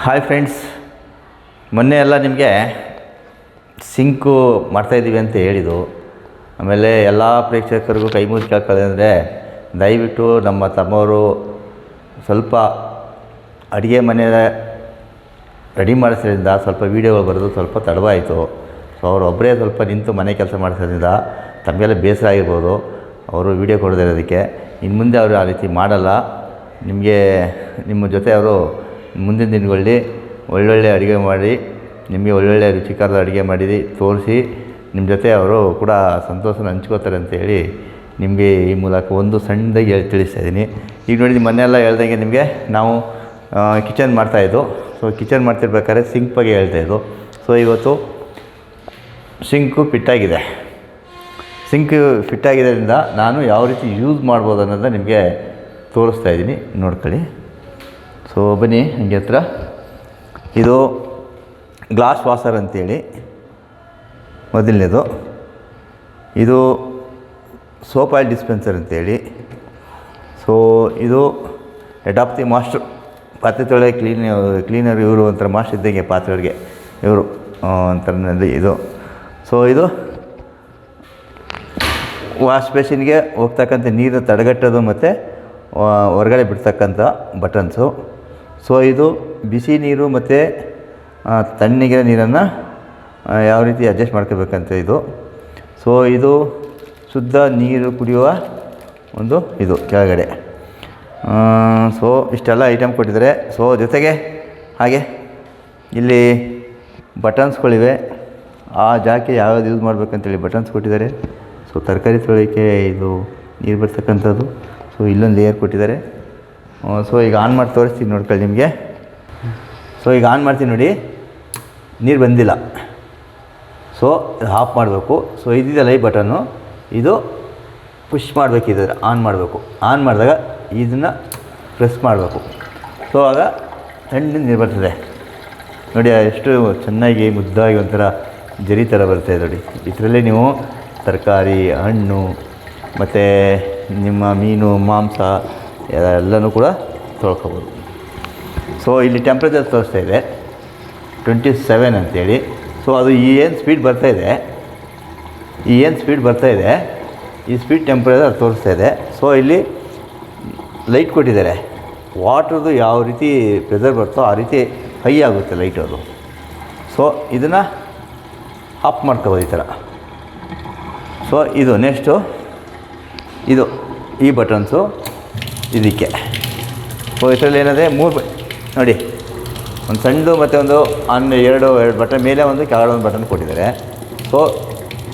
Hi friends, ಮೊನ್ನೆ ಎಲ್ಲ ನಿಮಗೆ ಸಿಂಕು ಮಾಡ್ತಾಯಿದ್ದೀವಿ ಅಂತ ಹೇಳಿದ್ದು. ಆಮೇಲೆ ಎಲ್ಲ ಪ್ರೇಕ್ಷಕರಿಗೂ ಕೈ ಮುಗಿದು ಕೇಳ್ಕೊಳ್ಳೋದು ಅಂದರೆ, ದಯವಿಟ್ಟು ನಮ್ಮ ತಮ್ಮವರು ಸ್ವಲ್ಪ ಅಡುಗೆ ಮನೆ ರೆಡಿ ಮಾಡಿಸೋದ್ರಿಂದ ಸ್ವಲ್ಪ ವೀಡಿಯೋಗಳು ಬರೋದು ಸ್ವಲ್ಪ ತಡವಾಯಿತು. ಸೊ ಅವರೊಬ್ಬರೇ ಸ್ವಲ್ಪ ನಿಂತು ಮನೆ ಕೆಲಸ ಮಾಡಿಸೋದ್ರಿಂದ ತಮಗೆಲ್ಲ ಬೇಸರ ಆಗಿರ್ಬೋದು ಅವರು ವೀಡಿಯೋ ಕೊಡದೇ ಇರೋದಕ್ಕೆ. ಇನ್ನು ಮುಂದೆ ಅವರು ಆ ರೀತಿ ಮಾಡಲ್ಲ. ನಿಮ್ಮ ಜೊತೆ ಅವರು ಮುಂದಿನ ದಿನಗಳಲ್ಲಿ ಒಳ್ಳೊಳ್ಳೆ ಅಡುಗೆ ಮಾಡಿ ನಿಮಗೆ ಒಳ್ಳೊಳ್ಳೆ ರುಚಿಕರದ ಅಡುಗೆ ಮಾಡಿ ತೋರಿಸಿ ನಿಮ್ಮ ಜೊತೆ ಅವರು ಕೂಡ ಸಂತೋಷನ ಹಂಚ್ಕೋತಾರೆ ಅಂತೇಳಿ ನಿಮಗೆ ಈ ಮೂಲಕ ಒಂದು ಸಣ್ಣದಾಗಿ ತಿಳಿಸ್ತಾಯಿದ್ದೀನಿ. ಈಗ ನೋಡಿ, ಮೊನ್ನೆಲ್ಲ ಹೇಳ್ದಂಗೆ ನಿಮಗೆ ನಾವು ಕಿಚನ್ ಮಾಡ್ತಾಯಿದ್ದು. ಸೊ ಕಿಚನ್ ಮಾಡ್ತಿರ್ಬೇಕಾದ್ರೆ ಸಿಂಕ್ ಬಗ್ಗೆ ಹೇಳ್ತಾಯಿದ್ದು. ಸೊ ಇವತ್ತು ಸಿಂಕು ಫಿಟ್ಟಾಗಿದೆ. ಸಿಂಕು ಫಿಟ್ಟಾಗಿದ್ದರಿಂದ ನಾನು ಯಾವ ರೀತಿ ಯೂಸ್ ಮಾಡ್ಬೋದು ಅನ್ನೋದನ್ನ ನಿಮಗೆ ತೋರಿಸ್ತಾ ಇದ್ದೀನಿ, ನೋಡ್ಕೊಳ್ಳಿ. ಸೊ ಬನ್ನಿ ಹಂಗೆ ಹತ್ರ. ಇದು ಗ್ಲಾಸ್ ವಾಷರ್ ಅಂತೇಳಿ ಮೊದಲನೇದು. ಇದು ಸೋಪ್ ಆಯಿಲ್ ಡಿಸ್ಪೆನ್ಸರ್ ಅಂತೇಳಿ. ಸೊ ಇದು ಹೆಡ್ ಆಫ್ ದಿ ಮಾಸ್ಟರ್, ಪಾತ್ರೆ ತೊಳೆ ಕ್ಲೀನರ್ ಇವರು ಒಂಥರ ಮಾಸ್ಟರ್ ಇದ್ದಂಗೆ ಪಾತ್ರೆಗಳಿಗೆ ಇವರು ಒಂಥರನಲ್ಲಿ ಇದು. ಸೊ ಇದು ವಾಶ್ ಬೇಸಿನ್ಗೆ ಹೋಗ್ತಕ್ಕಂಥ ನೀರು ತಡೆಗಟ್ಟೋದು ಮತ್ತು ಹೊರಗಡೆ ಬಿಡ್ತಕ್ಕಂಥ ಬಟನ್ಸು. ಸೊ ಇದು ಬಿಸಿ ನೀರು ಮತ್ತು ತಣ್ಣಗಿರೋ ನೀರನ್ನು ಯಾವ ರೀತಿ ಅಡ್ಜಸ್ಟ್ ಮಾಡ್ಕೋಬೇಕಂತ ಇದು. ಸೊ ಇದು ಶುದ್ಧ ನೀರು ಕುಡಿಯುವ ಒಂದು ಇದು ಕೆಳಗಡೆ. ಸೊ ಇಷ್ಟೆಲ್ಲ ಐಟಮ್ ಕೊಟ್ಟಿದ್ದಾರೆ. ಸೊ ಜೊತೆಗೆ ಹಾಗೆ ಇಲ್ಲಿ ಬಟನ್ಸ್ಗಳಿವೆ. ಆ ಜಾಗಕ್ಕೆ ಯಾವ್ಯಾವ್ದು ಯೂಸ್ ಮಾಡಬೇಕಂತೇಳಿ ಬಟನ್ಸ್ ಕೊಟ್ಟಿದ್ದಾರೆ. ಸೊ ತರಕಾರಿ ತೊಳೆಯೋಕ್ಕೆ ಇದು ನೀರು ಬರ್ತಕ್ಕಂಥದ್ದು. ಸೊ ಇಲ್ಲೊಂದು ಲೇಯರ್ ಕೊಟ್ಟಿದ್ದಾರೆ. ಸೊ ಈಗ ಆನ್ ಮಾಡಿ ತೋರಿಸ್ತೀನಿ, ನೋಡ್ಕೊಳ್ಳಿ ನಿಮಗೆ. ಸೊ ಈಗ ಆನ್ ಮಾಡ್ತೀನಿ ನೋಡಿ, ನೀರು ಬಂದಿಲ್ಲ. ಸೊ ಇದು ಆಫ್ ಮಾಡಬೇಕು. ಸೊ ಇದಿದೆಯಲ್ಲ ಈ ಬಟನ್ನು, ಇದು ಪುಷ್ ಮಾಡಬೇಕಿದ್ರೆ ಆನ್ ಮಾಡಬೇಕು. ಆನ್ ಮಾಡಿದಾಗ ಇದನ್ನು ಪ್ರೆಸ್ ಮಾಡಬೇಕು. ಸೊ ಆಗ ಸಣ್ಣ ನೀರು ಬರ್ತದೆ ನೋಡಿ. ಎಷ್ಟು ಚೆನ್ನಾಗಿ ಮುದ್ದಾಗಿ ಒಂಥರ ಜರಿ ಥರ ಬರ್ತದೆ ನೋಡಿ. ಇದರಲ್ಲೇ ನೀವು ತರಕಾರಿ, ಹಣ್ಣು ಮತ್ತು ನಿಮ್ಮ ಮೀನು, ಮಾಂಸ ಎಲ್ಲನೂ ಕೂಡ ತೊಳ್ಕೊಬೋದು. ಸೊ ಇಲ್ಲಿ ಟೆಂಪ್ರೇಚರ್ ತೋರಿಸ್ತಾ ಇದೆ 27 ಅಂತೇಳಿ. ಸೊ ಅದು ಏನು ಸ್ಪೀಡ್ ಬರ್ತಾಯಿದೆ, ಈ ಸ್ಪೀಡ್ ಟೆಂಪ್ರೇಚರ್ ತೋರಿಸ್ತಾ ಇದೆ. ಸೊ ಇಲ್ಲಿ ಲೈಟ್ ಕೊಟ್ಟಿದ್ದಾರೆ. ವಾಟ್ರದ್ದು ಯಾವ ರೀತಿ ಪ್ರೆಷರ್ ಬರ್ತೋ ಆ ರೀತಿ ಹೈ ಆಗುತ್ತೆ ಲೈಟ್ ಅದು. ಸೊ ಇದನ್ನು ಆಫ್ ಮಾಡ್ಕೋಬೋದು ಈ ಥರ. ಸೊ ಇದು ನೆಕ್ಸ್ಟು ಇದು ಈ ಬಟನ್ಸು ಇದಕ್ಕೆ. ಸೊ ಇದರಲ್ಲಿ ಏನಿದೆ, 3 ನೋಡಿ, ಒಂದು ಸಣ್ಣದು ಮತ್ತು ಒಂದು ಎರಡು ಬಟನ್, ಮೇಲೆ ಒಂದು ಕೆಳಗಡೆ ಒಂದು ಬಟನ್ ಕೊಟ್ಟಿದ್ದಾರೆ. ಸೊ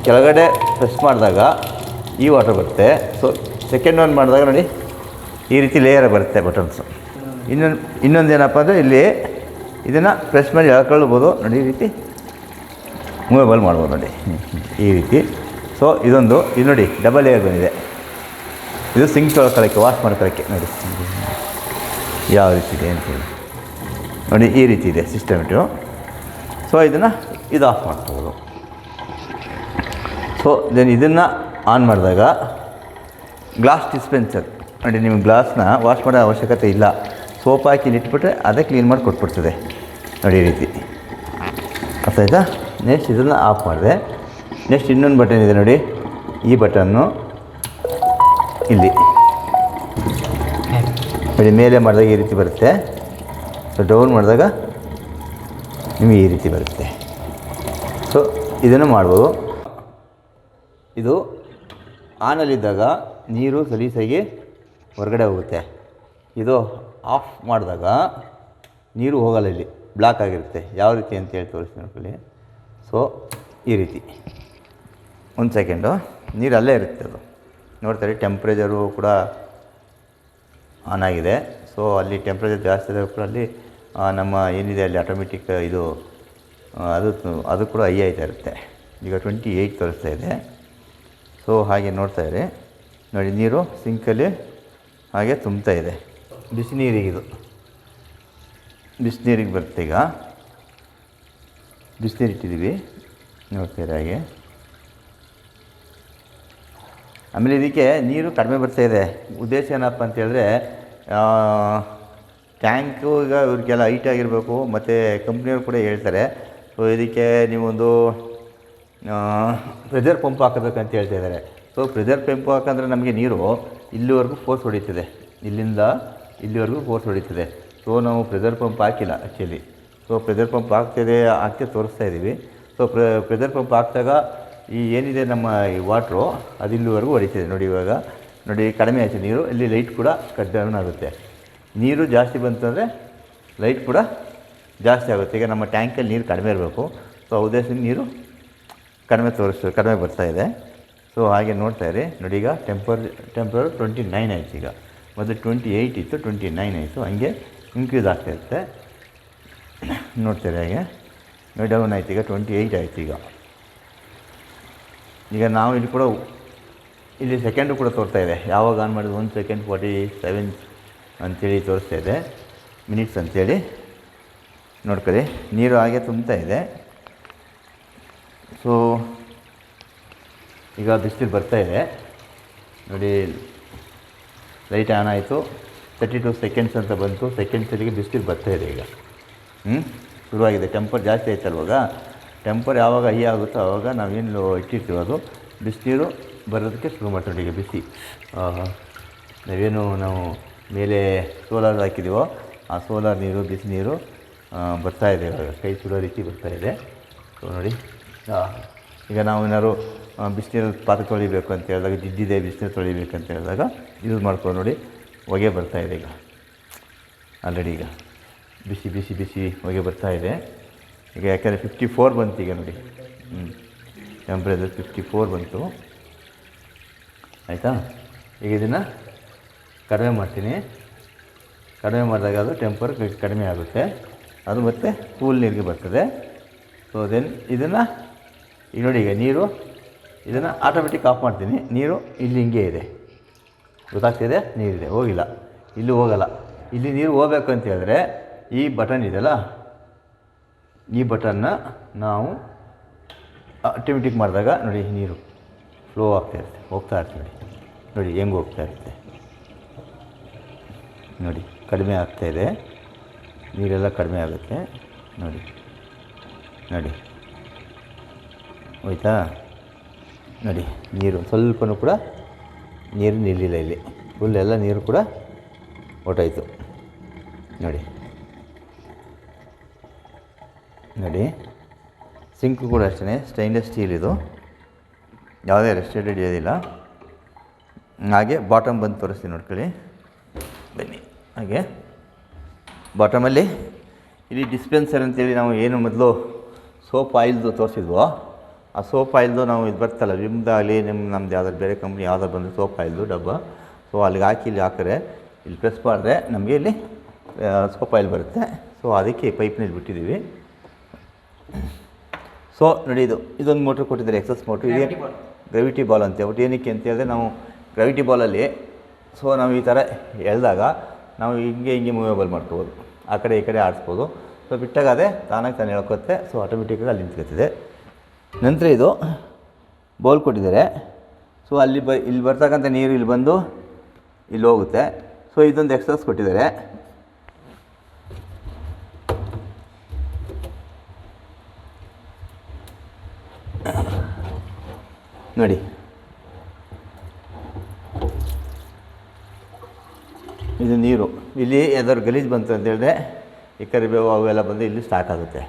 ಕೆಳಗಡೆ ಪ್ರೆಸ್ ಮಾಡಿದಾಗ ಈ ವಾಟರ್ ಬರುತ್ತೆ. ಸೊ ಸೆಕೆಂಡ್ ಒನ್ ಮಾಡಿದಾಗ ನೋಡಿ ಈ ರೀತಿ ಲೇಯರ್ ಬರುತ್ತೆ ಬಟನ್ಸು. ಇನ್ನೊಂದು ಏನಪ್ಪ ಅಂದರೆ, ಇಲ್ಲಿ ಇದನ್ನು ಪ್ರೆಸ್ ಮಾಡಿ ಎಳ್ಕೊಳ್ಬೋದು ನೋಡಿ. ಈ ರೀತಿ ಮೂವೇಬಲ್ ಮಾಡ್ಬೋದು ನೋಡಿ ಈ ರೀತಿ. ಸೊ ಇದು ನೋಡಿ ಡಬಲ್ ಲೇಯರ್ ಬಂದಿದೆ. ಇದು ಸಿಂಕ್ ತೊಳ್ಕೊಳ್ಳೋಕ್ಕೆ, ವಾಶ್ ಮಾಡ್ಕೊಳ್ಳೋಕ್ಕೆ ನೋಡಿ ಯಾವ ರೀತಿ ಇದೆ ಅಂತೇಳಿ ನೋಡಿ. ಈ ರೀತಿ ಇದೆ ಸಿಸ್ಟಮೆಟು. ಸೊ ಇದು ಆಫ್ ಮಾಡ್ಕೋಬೋದು. ಸೊ ಇದನ್ನು ಆನ್ ಮಾಡಿದಾಗ ಗ್ಲಾಸ್ ಡಿಸ್ಪೆನ್ಸರ್ ನೋಡಿ. ನೀವು ಗ್ಲಾಸ್ನ ವಾಶ್ ಮಾಡೋ ಅವಶ್ಯಕತೆ ಇಲ್ಲ. ಸೋಪ್ ಹಾಕಿ ಇಟ್ಬಿಟ್ರೆ ಅದೇ ಕ್ಲೀನ್ ಮಾಡಿ ಕೊಟ್ಬಿಡ್ತದೆ ನೋಡಿ ಈ ರೀತಿ. ಅರ್ಥ ಆಯಿತಾ? ನೆಕ್ಸ್ಟ್ ಇದನ್ನು ಆಫ್ ಮಾಡಿದೆ. ನೆಕ್ಸ್ಟ್ ಇನ್ನೊಂದು ಬಟನ್ ಇದೆ ನೋಡಿ. ಈ ಬಟನ್ನು ಇಲ್ಲಿ ನೋಡಿ, ಮೇಲೆ ಮಾಡಿದಾಗ ಈ ರೀತಿ ಬರುತ್ತೆ. ಸೊ ಡೌನ್ ಮಾಡಿದಾಗ ನಿಮಗೆ ಈ ರೀತಿ ಬರುತ್ತೆ. ಸೊ ಇದನ್ನು ಮಾಡ್ಬೋದು. ಇದು ಆನಲ್ಲಿದ್ದಾಗ ನೀರು ಸಲೀಸಾಗಿ ಹೊರಗಡೆ ಹೋಗುತ್ತೆ. ಇದು ಆಫ್ ಮಾಡಿದಾಗ ನೀರು ಹೋಗಲ್ಲ, ಇಲ್ಲಿ ಬ್ಲಾಕ್ ಆಗಿರುತ್ತೆ. ಯಾವ ರೀತಿ ಅಂತೇಳಿ ತೋರಿಸ್ತೀನಿ ನೋಡ್ಕೊಳ್ಳಿ. ಸೊ ಈ ರೀತಿ ಒಂದು ಸೆಕೆಂಡು ನೀರು ಅಲ್ಲೇ ಇರುತ್ತೆ. ಅದು ನೋಡ್ತಾರೆ, ಟೆಂಪ್ರೇಚರು ಕೂಡ ಆನ್ ಆಗಿದೆ. ಸೊ ಅಲ್ಲಿ ಟೆಂಪ್ರೇಚರ್ ಜಾಸ್ತಿ ಇದ್ದಾಗ ಕೂಡ ಅಲ್ಲಿ ನಮ್ಮ ಏನಿದೆ ಅಲ್ಲಿ ಆಟೋಮೆಟಿಕ್ ಇದು ಅದು ಕೂಡ ಹೈ ಆಯ್ತಾ ಇರುತ್ತೆ. ಈಗ 28 ತೋರಿಸ್ತಾ ಇದೆ. ಸೊ ಹಾಗೆ ನೋಡ್ತಾಯಿರಿ ನೋಡಿ, ನೀರು ಸಿಂಕಲ್ಲಿ ಹಾಗೆ ತುಂಬ್ತಾ ಇದೆ. ಬಿಸಿನೀರಿಗೆ ಬರುತ್ತೆ. ಈಗ ಬಿಸಿನೀರು ಇಟ್ಟಿದ್ದೀವಿ ನೋಡ್ತೀರಿ ಹಾಗೆ. ಆಮೇಲೆ ಇದಕ್ಕೆ ನೀರು ಕಡಿಮೆ ಬರ್ತಾಯಿದೆ. ಉದ್ದೇಶ ಏನಪ್ಪ ಅಂತೇಳಿದ್ರೆ, ಟ್ಯಾಂಕು ಈಗ ಇವ್ರಿಗೆಲ್ಲ ಹೈಟ್ ಆಗಿರಬೇಕು, ಮತ್ತು ಕಂಪ್ನಿಯವ್ರು ಕೂಡ ಹೇಳ್ತಾರೆ. ಸೊ ಇದಕ್ಕೆ ನೀವೊಂದು ಪ್ರೆಷರ್ ಪಂಪ್ ಹಾಕಬೇಕಂತ ಹೇಳ್ತಾ ಇದ್ದಾರೆ. ಸೊ ಪ್ರೆಷರ್ ಪಂಪ್ ಹಾಕಂದ್ರೆ ನಮಗೆ ನೀರು ಇಲ್ಲಿವರೆಗೂ ಫೋರ್ಸ್ ಹೊಡಿತದೆ, ಇಲ್ಲಿಂದ ಇಲ್ಲಿವರೆಗೂ ಫೋರ್ಸ್ ಹೊಡಿತದೆ. ಸೊ ನಾವು ಪ್ರೆಷರ್ ಪಂಪ್ ಹಾಕಿಲ್ಲ ಆ್ಯಕ್ಚುಲಿ. ಸೊ ಪ್ರೆಷರ್ ಪಂಪ್ ಹಾಕಿ ತೋರಿಸ್ತಾ ಇದ್ದೀವಿ. ಸೊ ಪ್ರೆಷರ್ ಪಂಪ್ ಹಾಕಿದಾಗ ಈ ಏನಿದೆ ನಮ್ಮ ಈ ವಾಟ್ರು ಅದು ಇಲ್ಲಿವರೆಗೂ ಹೊಡಿತಿದೆ ನೋಡಿ. ಇವಾಗ ನೋಡಿ ಕಡಿಮೆ ಆಯಿತು ನೀರು, ಇಲ್ಲಿ ಲೈಟ್ ಕೂಡ ಕಟ್ ಡೌನ್ ಆಗುತ್ತೆ. ನೀರು ಜಾಸ್ತಿ ಬಂತಂದರೆ ಲೈಟ್ ಕೂಡ ಜಾಸ್ತಿ ಆಗುತ್ತೆ. ಈಗ ನಮ್ಮ ಟ್ಯಾಂಕಲ್ಲಿ ನೀರು ಕಡಿಮೆ ಇರಬೇಕು, ಸೊ ಉದ್ದೇಶದಿಂದ ನೀರು ಕಡಿಮೆ ಬರ್ತಾಯಿದೆ. ಸೊ ಹಾಗೆ ನೋಡ್ತಾ ಇರಿ ನೋಡಿ. ಈಗ ಟೆಂಪರ್ 29 ಆಯಿತು. ಈಗ ಮೊದಲು 28 ಇತ್ತು, 29 ಆಯಿತು. ಹಂಗೆ ಇನ್ಕ್ರೀಸ್ ಆಗ್ತಾಯಿರುತ್ತೆ ನೋಡ್ತಾರೆ. ಹಾಗೆ ನೋಡಿ ಡೌನ್ ಆಯ್ತು, ಈಗ 28 ಆಯಿತು. ಈಗ ನಾವು ಇಲ್ಲಿ ಸೆಕೆಂಡು ಕೂಡ ತೋರ್ತಾ ಇದೆ. ಯಾವಾಗ ಆನ್ ಮಾಡಿದ್ರು 1 ಸೆಕೆಂಡ್ 47 ಅಂಥೇಳಿ ತೋರಿಸ್ತಾ ಇದೆ, ಮಿನಿಟ್ಸ್ ಅಂಥೇಳಿ ನೋಡ್ಕೊಳ್ಳಿ. ನೀರು ಹಾಗೆ ತುಂಬ್ತಾ ಇದೆ. ಸೊ ಈಗ ಬಿಸಿಲು ಬರ್ತಾಯಿದೆ ನೋಡಿ. ಲೈಟ್ ಆನ್ ಆಯಿತು, 32 ಸೆಕೆಂಡ್ಸ್ ಅಂತ ಬಂತು. ಸೆಕೆಂಡ್ಸಲ್ಲಿಗೆ ಬಿಸಿಲು ಬರ್ತಾಯಿದೆ. ಈಗ ಶುರುವಾಗಿದೆ. ಟೆಂಪರ್ ಜಾಸ್ತಿ ಆಯ್ತಲ್ವಾಗ. ಟೆಂಪರ್ ಯಾವಾಗ ಹೈ ಆಗುತ್ತೋ ಆವಾಗ ನಾವೇನು ಇಟ್ಟಿರ್ತೀವಿ ಅದು ಬಿಸಿನೀರು ಬರೋದಕ್ಕೆ ಶುರು ಮಾಡ್ತೀವಿ. ಈಗ ಬಿಸಿ ನಾವು ಮೇಲೆ ಸೋಲಾರ್ ಹಾಕಿದ್ದೀವೋ ಆ ಸೋಲಾರ್ ನೀರು ಬಿಸಿ ನೀರು ಬರ್ತಾಯಿದೆ. ಇವಾಗ ಕೈ ಸುಡೋ ರೀತಿ ಬರ್ತಾಯಿದೆ. ಸೊ ನೋಡಿ, ಈಗ ನಾವು ಏನಾದ್ರು ಬಿಸಿನೀರು ಪಾತ್ರೆ ತೊಳಿಬೇಕು ಅಂತ ಹೇಳಿದಾಗ, ಜಿಡ್ಡಿದೆ ಬಿಸಿನೀರು ತೊಳಿಬೇಕಂತ ಹೇಳಿದಾಗ ಯೂಸ್ ಮಾಡ್ಕೊಂಡು ನೋಡಿ ಹೊಗೆ ಬರ್ತಾಯಿದೆ. ಈಗ ಆಲ್ರೆಡಿ ಈಗ ಬಿಸಿ ಹೊಗೆ ಬರ್ತಾಯಿದೆ. ಈಗ ಯಾಕೆಂದರೆ 54 ಬಂತು ಈಗ ನೋಡಿ. ಟೆಂಪ್ರೇಚರ್ 54 ಬಂತು. ಆಯಿತಾ? ಈಗ ಇದನ್ನು ಕಡಿಮೆ ಮಾಡ್ತೀನಿ. ಕಡಿಮೆ ಮಾಡಿದಾಗ ಅದು ಟೆಂಪರ್ ಕಡಿಮೆ ಆಗುತ್ತೆ. ಅದು ಮತ್ತೆ ಕೂಲ್ ನೀರಿಗೆ ಬರ್ತದೆ. ಸೊ ದೆನ್ ಇದನ್ನು ಈಗ ನೋಡಿ, ಈಗ ನೀರು ಇದನ್ನು ಆಟೋಮೆಟಿಕ್ ಆಫ್ ಮಾಡ್ತೀನಿ. ನೀರು ಇಲ್ಲಿ ಹಿಂಗೆ ಇದೆ, ಗೊತ್ತಾಗ್ತಿದೆ? ನೀರಿದೆ, ಹೋಗಿಲ್ಲ, ಇಲ್ಲಿ ಹೋಗಲ್ಲ. ಇಲ್ಲಿ ನೀರು ಹೋಗ್ಬೇಕು ಅಂತ ಹೇಳಿದ್ರೆ ಈ ಬಟನ್ ಇದೆಯಲ್ಲ, ಈ ಬಟನ್ನ ನಾವು ಆಟೋಮೆಟಿಕ್ ಮಾಡಿದಾಗ ನೋಡಿ ನೀರು ಫ್ಲೋ ಆಗ್ತಾಯಿರುತ್ತೆ, ಹೋಗ್ತಾ ಇರ್ತೀವಿ. ನೋಡಿ ಹೆಂಗೆ ಹೋಗ್ತಾ ಇರುತ್ತೆ ನೋಡಿ. ಕಡಿಮೆ ಆಗ್ತಾಯಿದೆ, ನೀರೆಲ್ಲ ಕಡಿಮೆ ಆಗುತ್ತೆ ನೋಡಿ. ಹೋಯ್ತಾ ನೋಡಿ. ನೀರು ಸ್ವಲ್ಪನೂ ಕೂಡ ನೀರು ನಿಲ್ಲಿಲ್ಲ ಇಲ್ಲಿ. ಫುಲ್ ಎಲ್ಲ ನೀರು ಕೂಡ ಹೊರ್ಟೋಯ್ತು ನೋಡಿ. ಸಿಂಕು ಕೂಡ ಅಷ್ಟೇ, ಸ್ಟೈನ್ಲೆಸ್ ಸ್ಟೀಲ್ ಇದು, ಯಾವುದೇ ರೆಸ್ಟೆಡ್ ಹಿಡಿಯೋದಿಲ್ಲ. ಹಾಗೆ ಬಾಟಮ್ ಬಂದು ತೋರಿಸ್ತೀನಿ ನೋಡ್ಕೊಳ್ಳಿ, ಬನ್ನಿ. ಹಾಗೆ ಬಾಟಮಲ್ಲಿ ಇಲ್ಲಿ ಡಿಸ್ಪೆನ್ಸರ್ ಅಂತೇಳಿ ನಾವು ಏನು ಮೊದಲು ಸೋಪ್ ಆಯಿಲ್ದು ತೋರಿಸಿದ್ವೋ, ಆ ಸೋಪ್ ಆಯಿಲ್ದು ನಾವು ಇದು ಬರ್ತಲ್ಲ ವಿಮ್ದಾಗಲಿ ನಮ್ದು ಯಾವ್ದಾದ್ರು ಬೇರೆ ಕಂಪ್ನಿ ಯಾವ್ದಾದ್ರು ಬಂದರೆ ಸೋಪ್ ಆಯಿಲ್ದು ಡಬ್ಬ. ಸೊ ಅಲ್ಲಿಗೆ ಹಾಕಿ ಇಲ್ಲಿ ಹಾಕಿದ್ರೆ, ಇಲ್ಲಿ ಪ್ರೆಸ್ ಮಾಡಿದ್ರೆ ನಮಗೆ ಇಲ್ಲಿ ಸೋಪ್ ಆಯಿಲ್ ಬರುತ್ತೆ. ಸೊ ಅದಕ್ಕೆ ಪೈಪ್ನಲ್ಲಿ ಬಿಟ್ಟಿದ್ದೀವಿ. ಸೊ ನೋಡಿ, ಇದೊಂದು ಮೋಟ್ರ್ ಕೊಟ್ಟಿದ್ದಾರೆ, ಎಕ್ಸಸ್ ಮೋಟ್ರ್. ಇದೆ ಗ್ರಾವಿಟಿ ಬಾಲ್ ಅಂತ ಹೇಳ್ಬಿಟ್ಟು. ಏನಕ್ಕೆ ಅಂತ ಹೇಳಿದ್ರೆ, ನಾವು ಗ್ರಾವಿಟಿ ಬಾಲಲ್ಲಿ ಸೊ ನಾವು ಈ ಥರ ಎಳೆದಾಗ ನಾವು ಹಿಂಗೆ ಮೂವೇಬಲ್ ಮಾಡ್ಕೋಬೋದು, ಆ ಕಡೆ ಈ ಕಡೆ ಆಡಿಸ್ಬೋದು. ಸೊ ಬಿಟ್ಟಾಗ ಅದೇ ತಾನಾಗಿ ಹೇಳ್ಕೊತ್ತೆ. ಸೊ ಆಟೋಮೆಟಿಕ್ಕಾಗಿ ಅಲ್ಲಿ ನಿಂತ್ಕೊತಿದೆ. ನಂತರ ಇದು ಬೌಲ್ ಕೊಟ್ಟಿದ್ದಾರೆ. ಸೊ ಇಲ್ಲಿ ಬರ್ತಕ್ಕಂಥ ನೀರು ಇಲ್ಲಿ ಬಂದು ಇಲ್ಲಿ ಹೋಗುತ್ತೆ. ಸೊ ಇದೊಂದು ಎಕ್ಸಸ್ ಕೊಟ್ಟಿದ್ದಾರೆ. ನೋಡಿ, ಇದು ನೀರು ಇಲ್ಲಿ ಯಾವ್ದಾದ್ರು ಗಲೀಜು ಬಂತು ಅಂತ ಹೇಳಿದ್ರೆ ಈ ಕರಿಬೇವು ಅವೆಲ್ಲ ಬಂದು ಇಲ್ಲಿ ಸ್ಟಾಕ್ ಆಗುತ್ತೆ.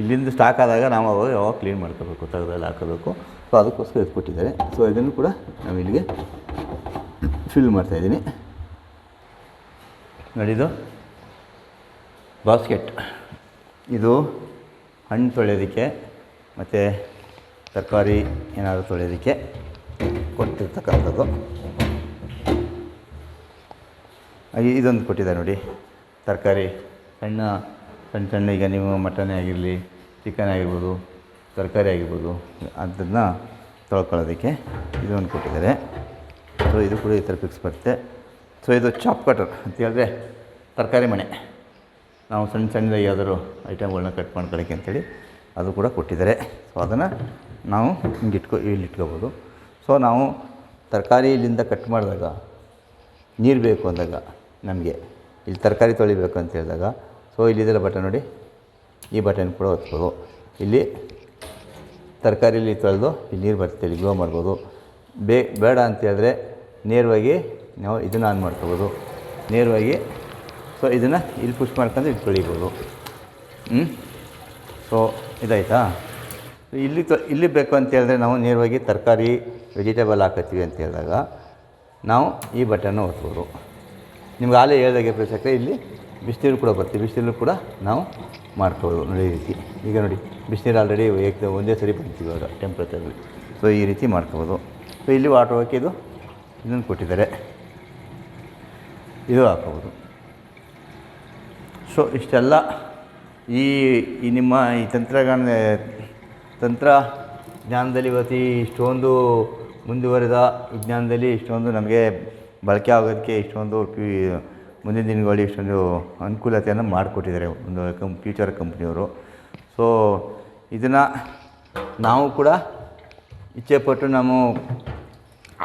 ಇಲ್ಲಿಂದ ಸ್ಟಾಕ್ ಆದಾಗ ನಾವು ಯಾವಾಗ ಕ್ಲೀನ್ ಮಾಡ್ಕೋಬೇಕು, ತೆಗೆದಲ್ಲಿ ಹಾಕೋಬೇಕು. ಸೊ ಅದಕ್ಕೋಸ್ಕರ ಇದು ಕೊಟ್ಟಿದ್ದಾರೆ. ಸೊ ಇದನ್ನು ಕೂಡ ನಾವು ಇಲ್ಲಿಗೆ ಫಿಲ್ ಮಾಡ್ತಾಯಿದ್ದೀನಿ. ನೋಡಿದು ಬಾಸ್ಕೆಟ್, ಇದು ಹಣ್ಣು ತೊಳೆಯೋದಕ್ಕೆ ಮತ್ತು ತರಕಾರಿ ಏನಾದರೂ ತೊಳೆಯೋದಕ್ಕೆ ಕೊಟ್ಟಿರ್ತಕ್ಕಂಥದ್ದು. ಹಾಗೆ ಇದೊಂದು ಕೊಟ್ಟಿದ್ದಾರೆ ನೋಡಿ, ತರಕಾರಿ ಸಣ್ಣ ಈಗ ನೀವು ಮಟನ್ ಆಗಿರಲಿ, ಚಿಕನ್ ಆಗಿರ್ಬೋದು, ತರಕಾರಿ ಆಗಿರ್ಬೋದು, ಅದನ್ನು ತೊಳ್ಕೊಳ್ಳೋದಕ್ಕೆ ಇದೊಂದು ಕೊಟ್ಟಿದ್ದಾರೆ. ಸೊ ಇದು ಕೂಡ ಈ ಥರ ಫಿಕ್ಸ್ ಬರುತ್ತೆ. ಸೊ ಇದು ಚಾಪ್ ಕಟರ್ ಅಂತ ಹೇಳಿದ್ರೆ ತರಕಾರಿ ಮಣೆ, ನಾವು ಸಣ್ಣದಾಗಿ ಯಾವ್ದಾದ್ರು ಐಟಮ್ಗಳನ್ನ ಕಟ್ ಮಾಡ್ಕೊಳ್ಳೋಕ್ಕೆ ಅಂತೇಳಿ ಅದು ಕೂಡ ಕೊಟ್ಟಿದ್ದಾರೆ. ಸೊ ಅದನ್ನು ನಾವು ಇಲ್ಲಿ ಇಟ್ಕೋಬೋದು. ಸೊ ನಾವು ತರಕಾರಿ ಇಲ್ಲಿಂದ ಕಟ್ ಮಾಡಿದಾಗ ನೀರು ಬೇಕು ಅಂದಾಗ ನಮಗೆ ಇಲ್ಲಿ ತರಕಾರಿ ತೊಳಿಬೇಕು ಅಂತ ಹೇಳಿದಾಗ ಸೊ ಇಲ್ಲಿದೆಲ್ಲ ಬಟನ್ ನೋಡಿ, ಈ ಬಟನ್ ಕೂಡ ಒತ್ಬೋದು. ಇಲ್ಲಿ ತರಕಾರಿಲಿ ತೊಳೆದು ಇಲ್ಲಿ ನೀರು ಬರ್ತದೆ, ಇಲ್ಲಿ ಗ್ಲೋ ಮಾಡ್ಬೋದು. ಬೇಡ ಅಂತ ಹೇಳಿದ್ರೆ ನೇರವಾಗಿ ನಾವು ಇದನ್ನು ಆನ್ ಮಾಡ್ಕೋಬೋದು. ನೇರವಾಗಿ ಸೊ ಇದನ್ನು ಇಲ್ಲಿ ಪುಷ್ ಮಾಡ್ಕೊಂಡು ಇಲ್ಲಿ ತೊಳಿಬೋದು. ಸೊ ಇದಾಯ್ತಾ. ಇಲ್ಲಿ ಬೇಕು ಅಂತ ಹೇಳಿದ್ರೆ ನಾವು ನೇರವಾಗಿ ತರಕಾರಿ ವೆಜಿಟೇಬಲ್ ಹಾಕತ್ತೀವಿ ಅಂತ ಹೇಳಿದಾಗ ನಾವು ಈ ಬಟನ್ನು ಒತ್ಬೋದು. ನಿಮ್ಗೆ ಆಲೇ ಹೇಳ್ದಾಗೆ ಪ್ರಸಕ್ತ ಇಲ್ಲಿ ಬಿಸಿನೀರು ಕೂಡ ಬರ್ತೀವಿ, ಬಿಸಿನೀರು ಕೂಡ ನಾವು ಮಾಡ್ಕೋಬೋದು ನೋಡಿ. ಈ ರೀತಿ ಈಗ ನೋಡಿ ಬಿಸಿನೀರು ಆಲ್ರೆಡಿ ಒಂದೇ ಸರಿ ಬರ್ತೀವಿ ಇವಾಗ ಟೆಂಪ್ರೇಚರಲ್ಲಿ. ಸೊ ಈ ರೀತಿ ಮಾಡ್ಕೋಬೋದು. ಸೊ ಇಲ್ಲಿ ವಾಟರ್ ಹಾಕಿದ್ದು ಇದನ್ನು ಕೊಟ್ಟಿದ್ದಾರೆ, ಇದು ಹಾಕೋಬೋದು. ಸೊ ಇಷ್ಟೆಲ್ಲ ಈ ನಿಮ್ಮ ಈ ತಂತ್ರಜ್ಞಾನದಲ್ಲಿ ಇವತ್ತು ಇಷ್ಟೊಂದು ಮುಂದುವರೆದ ವಿಜ್ಞಾನದಲ್ಲಿ ಇಷ್ಟೊಂದು ನಮಗೆ ಬಳಕೆ ಆಗೋದಕ್ಕೆ ಇಷ್ಟೊಂದು ಮುಂದಿನ ದಿನಗಳಲ್ಲಿ ಇಷ್ಟೊಂದು ಅನುಕೂಲತೆಯನ್ನು ಮಾಡಿಕೊಟ್ಟಿದ್ದಾರೆ ಒಂದು ಫ್ಯೂಚರ್ ಕಂಪ್ನಿಯವರು. ಸೊ ಇದನ್ನು ನಾವು ಕೂಡ ಇಚ್ಛೆಪಟ್ಟು ನಾವು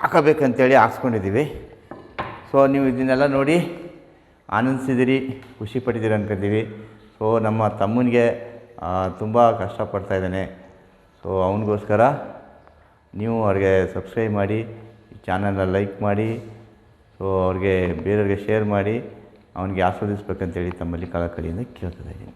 ಹಾಕಬೇಕಂತೇಳಿ ಹಾಕ್ಸ್ಕೊಂಡಿದ್ದೀವಿ. ಸೊ ನೀವು ಇದನ್ನೆಲ್ಲ ನೋಡಿ ಆನಂದಿಸಿದಿರಿ, ಖುಷಿಪಟ್ಟಿದ್ದೀರಿ ಅಂದ್ಕೊಳ್ತೀವಿ. ಸೊ ನಮ್ಮ ತಮ್ಮನಿಗೆ ತುಂಬ ಕಷ್ಟಪಡ್ತಾಯಿದ್ದಾನೆ. ಸೊ ಅವನಿಗೋಸ್ಕರ ನೀವು ಅವ್ರಿಗೆ ಸಬ್ಸ್ಕ್ರೈಬ್ ಮಾಡಿ, ಈ ಚಾನಲ್ನ ಲೈಕ್ ಮಾಡಿ, ಸೊ ಅವ್ರಿಗೆ ಬೇರೆಯವ್ರಿಗೆ ಶೇರ್ ಮಾಡಿ ಅವನಿಗೆ ಆಸ್ವಾದಿಸ್ಬೇಕಂತೇಳಿ ತಮ್ಮಲ್ಲಿ ಕಳಕಳಿಯಿಂದ ಕೇಳ್ತಾ ಇದ್ದೀನಿ.